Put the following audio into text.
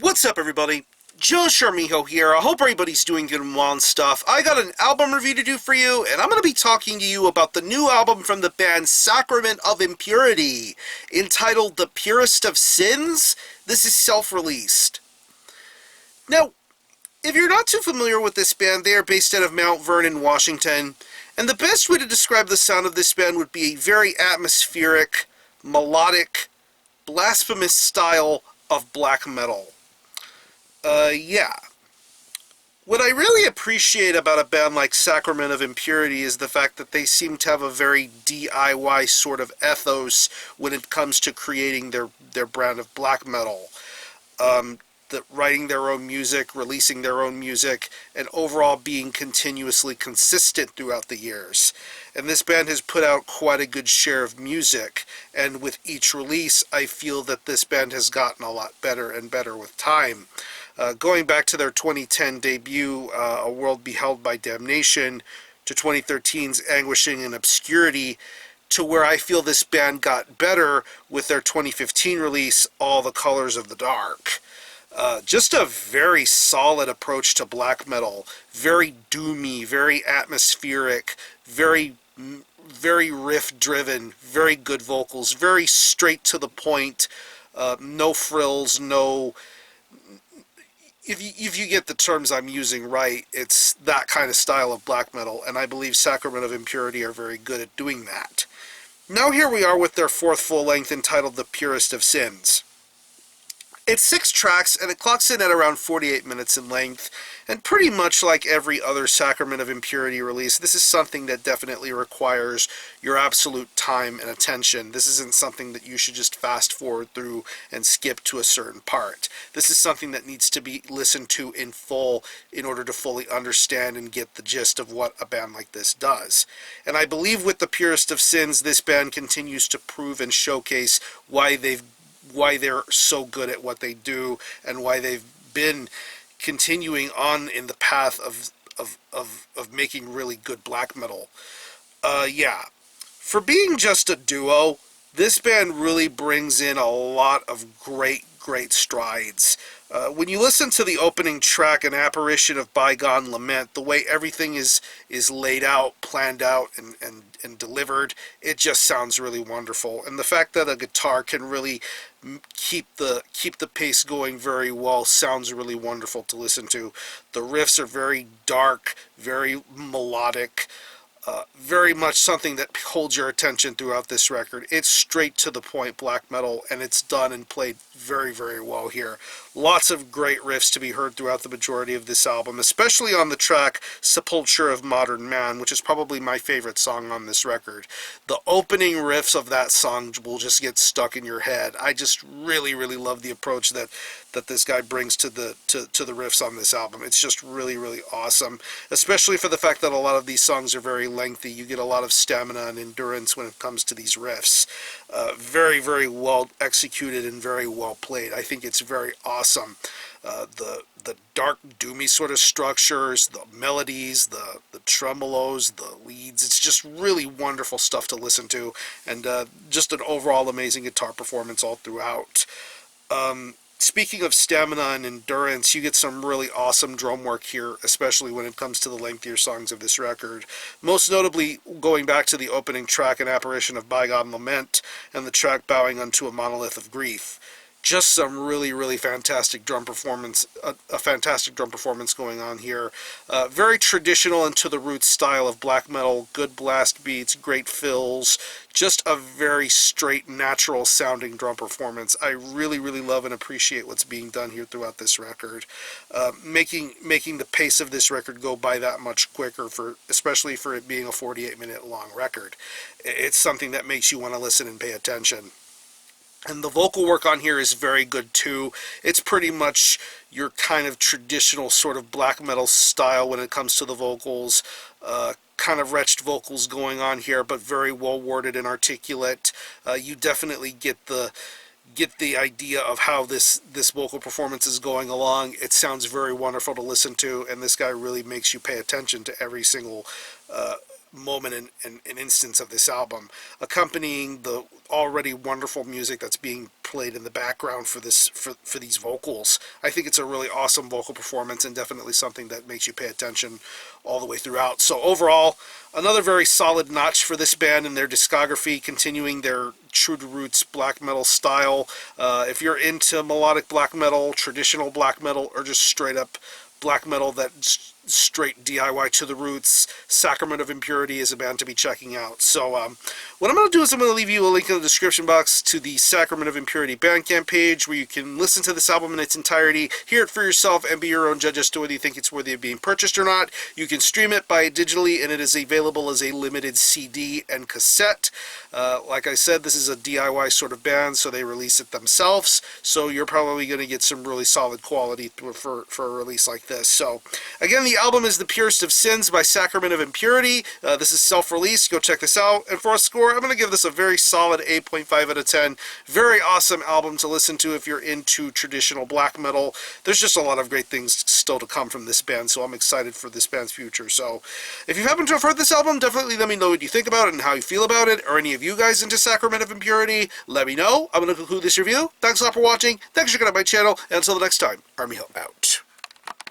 What's up, everybody? Joe Sharmiho here. I hope everybody's doing good and well and stuff. I got an album review to do for you, and I'm going to be talking to you about the new album from the band Sacrament Ov Impurity, entitled The Purest Of Sins. This is self-released. Now, if you're not too familiar with this band, they are based out of Mount Vernon, Washington, and the best way to describe the sound of this band would be a very atmospheric, melodic, blasphemous style of black metal. Yeah. What I really appreciate about a band like Sacrament Ov Impurity is the fact that they seem to have a very DIY sort of ethos when it comes to creating their brand of black metal. Writing their own music, releasing their own music, and overall being continuously consistent throughout the years. And this band has put out quite a good share of music, and with each release, I feel that this band has gotten a lot better and better with time. Going back to their 2010 debut, A World Beheld by Damnation, to 2013's Anguishing in Obscurity, to where I feel this band got better with their 2015 release, All the Colors of the Dark. Just a very solid approach to black metal, very doomy, very atmospheric, very riff-driven, very good vocals, very straight to the point, no frills, no... If you get the terms I'm using right, it's that kind of style of black metal, and I believe Sacrament Ov Impurity are very good at doing that. Now here we are with their fourth full-length entitled The Purest Of Sins. It's 6 tracks, and it clocks in at around 48 minutes in length, and pretty much like every other Sacrament Ov Impurity release, this is something that definitely requires your absolute time and attention. This isn't something that you should just fast forward through and skip to a certain part. This is something that needs to be listened to in full in order to fully understand and get the gist of what a band like this does. And I believe with The Purest Of Sins, this band continues to prove and showcase why they're so good at what they do, and why they've been continuing on in the path of making really good black metal. Yeah. For being just a duo, this band really brings in a lot of great strides. When you listen to the opening track, An Apparition of Bygone Lament, the way everything is laid out, planned out, and delivered, it just sounds really wonderful. And the fact that a guitar can really keep the pace going very well sounds really wonderful to listen to. The riffs are very dark, very melodic, very much something that holds your attention throughout this record. It's straight to the point black metal, and it's done and played very well here. Lots of great riffs to be heard throughout the majority of this album, especially on the track Sepulture of Modern Man, which is probably my favorite song on this record. The opening riffs of that song will just get stuck in your head. I just really love the approach that this guy brings to the riffs on this album. It's just really awesome, especially for the fact that a lot of these songs are very lengthy. You get a lot of stamina and endurance when it comes to these riffs. Very well executed and very well played. I think it's very awesome. The dark, doomy sort of structures, the melodies, the tremolos, the leads. It's just really wonderful stuff to listen to, and just an overall amazing guitar performance all throughout. Speaking of stamina and endurance, you get some really awesome drum work here, especially when it comes to the lengthier songs of this record. Most notably, going back to the opening track, An Apparition of Bygone Lament, and the track Bowing Unto a Monolith of Grief. Just some really fantastic drum performance, a fantastic drum performance going on here. Very traditional and to the roots style of black metal, good blast beats, great fills, just a very straight, natural sounding drum performance. I really love and appreciate what's being done here throughout this record. Making the pace of this record go by that much quicker, especially for it being a 48-minute long record. It's something that makes you want to listen and pay attention. And the vocal work on here is very good too. It's pretty much your kind of traditional sort of black metal style when it comes to the vocals. Kind of wretched vocals going on here, but very well worded and articulate. You definitely get the idea of how this vocal performance is going along. It sounds very wonderful to listen to, and this guy really makes you pay attention to every single moment and an instance of this album, accompanying the already wonderful music that's being played in the background for these vocals. I think it's a really awesome vocal performance, and definitely something that makes you pay attention all the way throughout. So overall, another very solid notch for this band in their discography, continuing their true to roots black metal style. If you're into melodic black metal, traditional black metal, or just straight up black metal that's straight DIY to the roots, Sacrament Ov Impurity is a band to be checking out. So what I'm going to do is I'm going to leave you a link in the description box to the Sacrament Ov Impurity Bandcamp page, where you can listen to this album in its entirety, hear it for yourself, and be your own judge as to whether you think it's worthy of being purchased or not. You can stream it by digitally, and it is available as a limited CD and cassette. Like I said, this is a DIY sort of band, so they release it themselves, so you're probably going to get some really solid quality for a release like this. So again, the album is The Purest of Sins by Sacrament Ov Impurity. This is self-released. Go check this out. And for a score, I'm going to give this a very solid 8.5 out of 10. Very awesome album to listen to if you're into traditional black metal. There's just a lot of great things still to come from this band, so I'm excited for this band's future. So if you happen to have heard this album, definitely let me know what you think about it and how you feel about it, or any of you guys into Sacrament Ov Impurity. Let me know. I'm going to conclude this review. Thanks a lot for watching. Thanks for checking out my channel. And until the next time, Army Hope out.